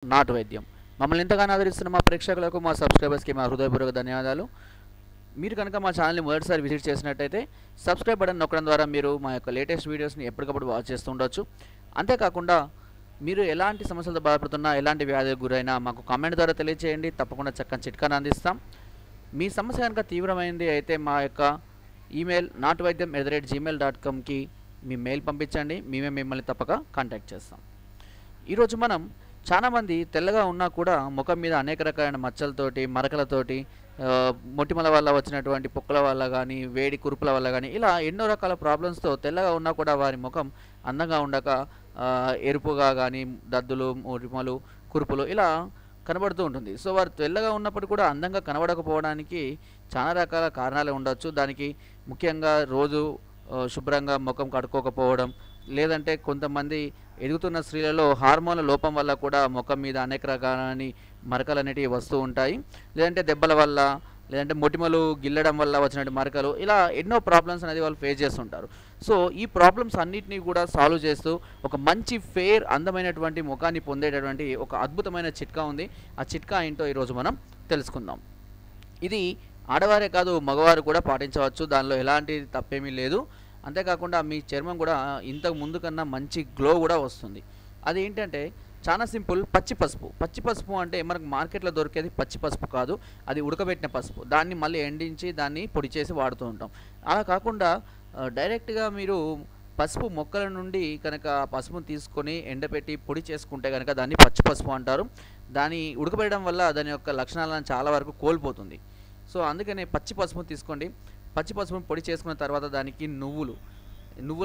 నాటు వైద్యం. మమ్మల్ని ఇంతగానో ఆదరిస్తున్న మా ప్రేక్షకులకు, మా సబ్స్క్రైబర్స్‌కి మా హృదయపూర్వక ధన్యవాదాలు. మీరు కనుక మా ఛానల్‌ని మొదటిసారి విజిట్ చేసినట్టయితే సబ్స్క్రైబ్ బటన్ నొక్కడం ద్వారా మీరు మా యొక్క లేటెస్ట్ వీడియోస్‌ని ఎప్పటికప్పుడు వాచ్ చేస్తూ ఉండొచ్చు. అంతేకాకుండా మీరు ఎలాంటి సమస్యలతో బాధపడుతున్నా, ఎలాంటి వ్యాధికి గురైనా మాకు కామెంట్ ద్వారా తెలియజేయండి. తప్పకుండా చక్కని చిట్కాను అందిస్తాం. మీ సమస్య కనుక తీవ్రమైంది అయితే మా యొక్క ఈమెయిల్ natvaidhyam@gmail.comకి మీ మెయిల్ పంపించండి. మేమే మిమ్మల్ని తప్పక కాంటాక్ట్ చేస్తాం. ఈరోజు మనం చాలామంది తెల్లగా ఉన్నా కూడా ముఖం మీద అనేక రకాలైన మచ్చలతోటి, మరకలతోటి, మొటిమల వల్ల వచ్చినటువంటి పొక్కుల వల్ల కానీ, వేడి కురుపుల వల్ల కానీ, ఇలా ఎన్నో రకాల ప్రాబ్లమ్స్తో తెల్లగా ఉన్నా కూడా వారి ముఖం అందంగా ఉండక ఎరుపుగా కానీ, దద్దులు, మొటిమలు, కురుపులు ఇలా కనబడుతూ ఉంటుంది. సో వారు తెల్లగా ఉన్నప్పుడు కూడా అందంగా కనబడకపోవడానికి చాలా రకాల కారణాలు ఉండొచ్చు. దానికి ముఖ్యంగా రోజు శుభ్రంగా ముఖం కడుక్కోకపోవడం, లేదంటే కొంతమంది ఎదుగుతున్న స్త్రీలలో హార్మోన్ల లోపం వల్ల కూడా ముఖం మీద అనేక రకాలని మరకలు అనేటివి వస్తూ ఉంటాయి. లేదంటే దెబ్బల వల్ల, లేదంటే మొటిమలు గిల్లడం వల్ల వచ్చినటువంటి మరకలు, ఇలా ఎన్నో ప్రాబ్లమ్స్ అనేది వాళ్ళు ఫేస్ చేస్తుంటారు. సో ఈ ప్రాబ్లమ్స్ అన్నిటినీ కూడా సాల్వ్ చేస్తూ ఒక మంచి ఫెయిర్ అందమైనటువంటి ముఖాన్ని పొందేటటువంటి ఒక అద్భుతమైన చిట్కా ఉంది. ఆ చిట్కా ఏంటో ఈరోజు మనం తెలుసుకుందాం. ఇది ఆడవారే కాదు, మగవారు కూడా పాటించవచ్చు. దానిలో ఎలాంటి తప్పేమీ లేదు. అంతేకాకుండా మీ చర్మం కూడా ఇంతకు ముందు కన్నా మంచి గ్లో కూడా వస్తుంది. అదేంటంటే చాలా సింపుల్, పచ్చి పసుపు. పచ్చి పసుపు అంటే మనకు మార్కెట్లో దొరికేది పచ్చి పసుపు కాదు, అది ఉడకబెట్టిన పసుపు. దాన్ని మళ్ళీ ఎండించి దాన్ని పొడి చేసి వాడుతూ ఉంటాం. అలా కాకుండా డైరెక్ట్గా మీరు పసుపు మొక్కల నుండి కనుక పసుపును తీసుకొని ఎండపెట్టి పొడి చేసుకుంటే కనుక దాన్ని పచ్చి పసుపు అంటారు. దాన్ని ఉడకబెట్టడం వల్ల దాని యొక్క లక్షణాలను చాలా వరకు కోల్పోతుంది. సో అందుకనే పచ్చి పసుపును తీసుకోండి. పచ్చి పసుపును పొడి చేసుకున్న తర్వాత దానికి నువ్వులు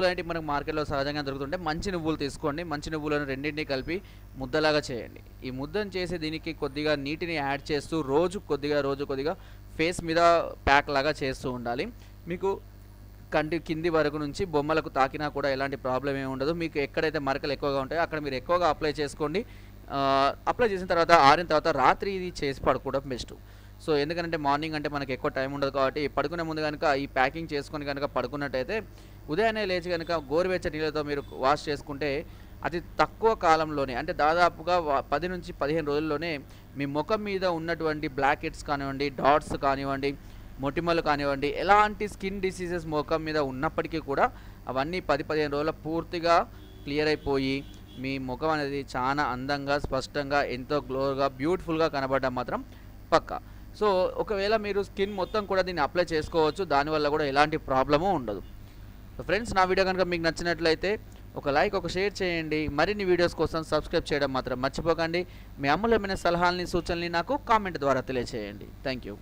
అనేటివి మనకు మార్కెట్లో సహజంగా దొరుకుతుంటే మంచి నువ్వులు తీసుకోండి. మంచి నువ్వులను రెండింటినీ కలిపి ముద్దలాగా చేయండి. ఈ ముద్దను చేసి దీనికి కొద్దిగా నీటిని యాడ్ చేస్తూ రోజు కొద్దిగా ఫేస్ మీద ప్యాక్ లాగా చేస్తూ ఉండాలి. మీకు కంటి కింది వరకు నుంచి బొమ్మలకు తాకినా కూడా ఎలాంటి ప్రాబ్లం ఏమి ఉండదు. మీకు ఎక్కడైతే మరకలు ఎక్కువగా ఉంటాయో అక్కడ మీరు ఎక్కువగా అప్లై చేసుకోండి. అప్లై చేసిన తర్వాత ఆరిన తర్వాత రాత్రి ఇది చేసి పడుకోవడం బెస్ట్. సో ఎందుకంటే మార్నింగ్ అంటే మనకి ఎక్కువ టైం ఉండదు కాబట్టి పడుకునే ముందు కనుక ఈ ప్యాకింగ్ చేసుకొని కనుక పడుకున్నట్టయితే ఉదయాన్నే లేచి కనుక గోరువెచ్చని నీళ్ళతో మీరు వాష్ చేసుకుంటే అతి తక్కువ కాలంలోనే, అంటే దాదాపుగా 10 నుంచి 15 రోజుల్లోనే మీ ముఖం మీద ఉన్నటువంటి బ్లాక్ హెడ్స్ కానివ్వండి, డాట్స్ కానివ్వండి, మొటిమలు కానివ్వండి, ఎలాంటి స్కిన్ డిసీజెస్ ముఖం మీద ఉన్నప్పటికీ కూడా అవన్నీ 10-15 రోజుల పూర్తిగా క్లియర్ అయిపోయి మీ ముఖం అనేది చాలా అందంగా, స్పష్టంగా, ఎంతో గ్లోగా, బ్యూటిఫుల్గా కనబడడం మాత్రం పక్కా. సో ఒకవేళ మీరు స్కిన్ మొత్తం కూడా దీన్ని అప్లై చేసుకోవచ్చు. దానివల్ల కూడా ఎలాంటి ప్రాబ్లము ఉండదు. ఫ్రెండ్స్, నా వీడియో కనుక మీకు నచ్చినట్లయితే ఒక లైక్, ఒక షేర్ చేయండి. మరిన్ని వీడియోస్ కోసం సబ్స్క్రైబ్ చేయడం మాత్రం మర్చిపోకండి. మీ అమూల్యమైన సలహాలని, సూచనల్ని నాకు కామెంట్ ద్వారా తెలియజేయండి. Thank you.